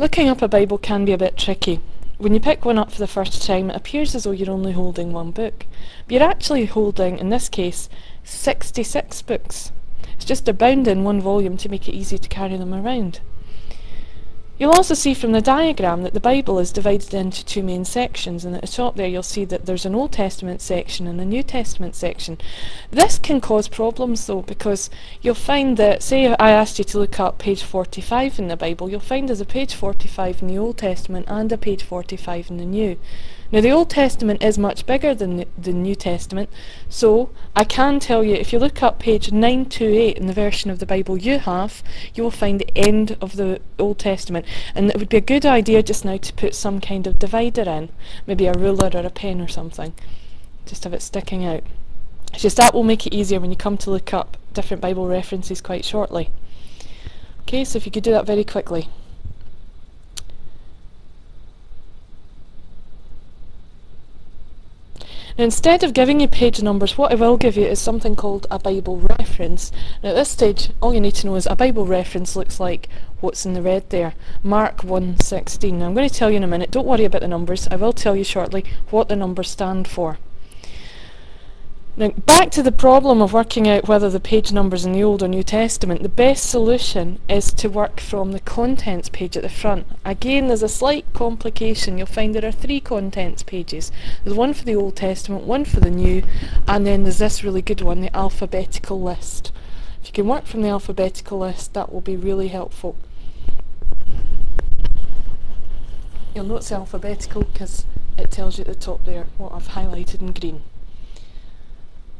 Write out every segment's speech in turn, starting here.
Looking up a Bible can be a bit tricky. When you pick one up for the first time, it appears as though you're only holding one book. But you're actually holding, in this case, 66 books. It's just they're bound in one volume to make it easy to carry them around. You'll also see from the diagram that the Bible is divided into two main sections, and at the top there you'll see that there's an Old Testament section and a New Testament section. This can cause problems though, because you'll find that, say I asked you to look up page 45 in the Bible, you'll find there's a page 45 in the Old Testament and a page 45 in the New. Now the Old Testament is much bigger than the New Testament, so I can tell you if you look up page 928 in the version of the Bible you have, you will find the end of the Old Testament, and it would be a good idea just now to put some kind of divider in, maybe a ruler or a pen or something, just have it sticking out. It's just that will make it easier when you come to look up different Bible references quite shortly. Okay, so if you could do that very quickly. Now, instead of giving you page numbers, what I will give you is something called a Bible reference. Now at this stage, all you need to know is a Bible reference looks like what's in the red there, Mark 1:16. Now I'm going to tell you in a minute, don't worry about the numbers, I will tell you shortly what the numbers stand for. Now, back to the problem of working out whether the page numbers in the Old or New Testament, the best solution is to work from the contents page at the front. Again, there's a slight complication. You'll find there are 3 contents pages. There's one for the Old Testament, one for the New, and then there's this really good one, the alphabetical list. If you can work from the alphabetical list, that will be really helpful. You'll notice the alphabetical because it tells you at the top there what I've highlighted in green.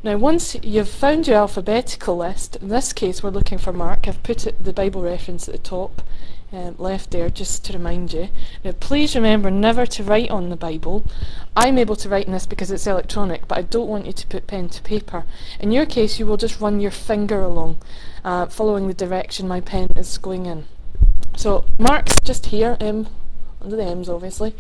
Now once you've found your alphabetical list, in this case we're looking for Mark, I've put the Bible reference at the top left there just to remind you. Now please remember never to write on the Bible. I'm able to write in this because it's electronic, but I don't want you to put pen to paper. In your case you will just run your finger along, following the direction my pen is going in. So Mark's just here, M under the M's obviously.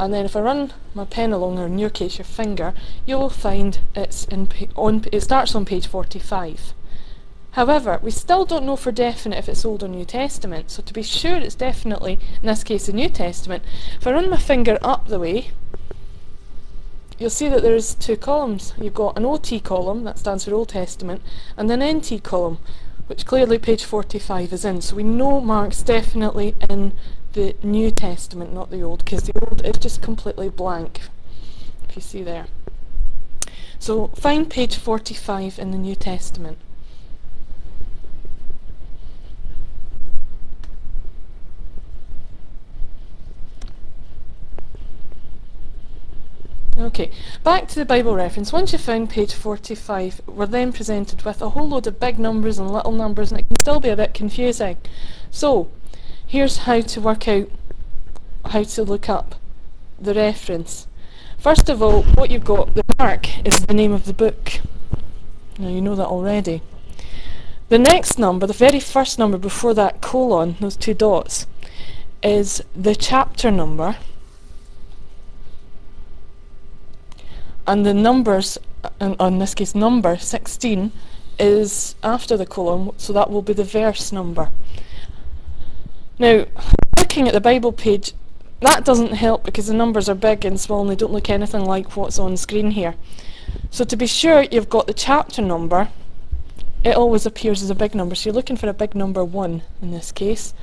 And then if I run my pen along, or in your case your finger, you will find it starts on page 45. However, we still don't know for definite if it's Old or New Testament, so to be sure it's definitely, in this case, the New Testament, if I run my finger up the way, you'll see that there's 2 columns. You've got an OT column, that stands for Old Testament, and an NT column, which clearly page 45 is in. So we know Mark's definitely in the New Testament, not the Old, because the Old is just completely blank, if you see there. So find page 45 in the New Testament. Okay, back to the Bible reference. Once you've found page 45, we're then presented with a whole load of big numbers and little numbers, and it can still be a bit confusing. So here's how to work out how to look up the reference. First of all, what you've got, the mark, is the name of the book. Now you know that already. The next number, the very first number before that colon, those 2 dots, is the chapter number. And the numbers, in this case number 16, is after the colon, so that will be the verse number. Now, looking at the Bible page, that doesn't help because the numbers are big and small and they don't look anything like what's on screen here. So to be sure you've got the chapter number, it always appears as a big number. So you're looking for a big number 1 in this case.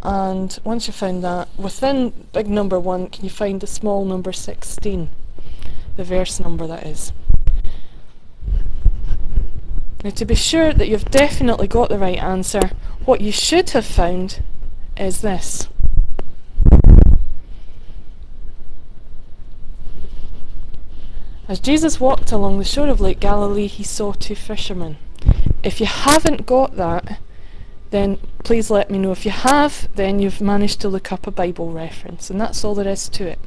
And once you've found that, within big number 1 can you find the small number 16, the verse number that is. Now to be sure that you've definitely got the right answer, what you should have found is this. As Jesus walked along the shore of Lake Galilee, he saw 2 fishermen. If you haven't got that, then please let me know. If you have, then you've managed to look up a Bible reference, and that's all there is to it.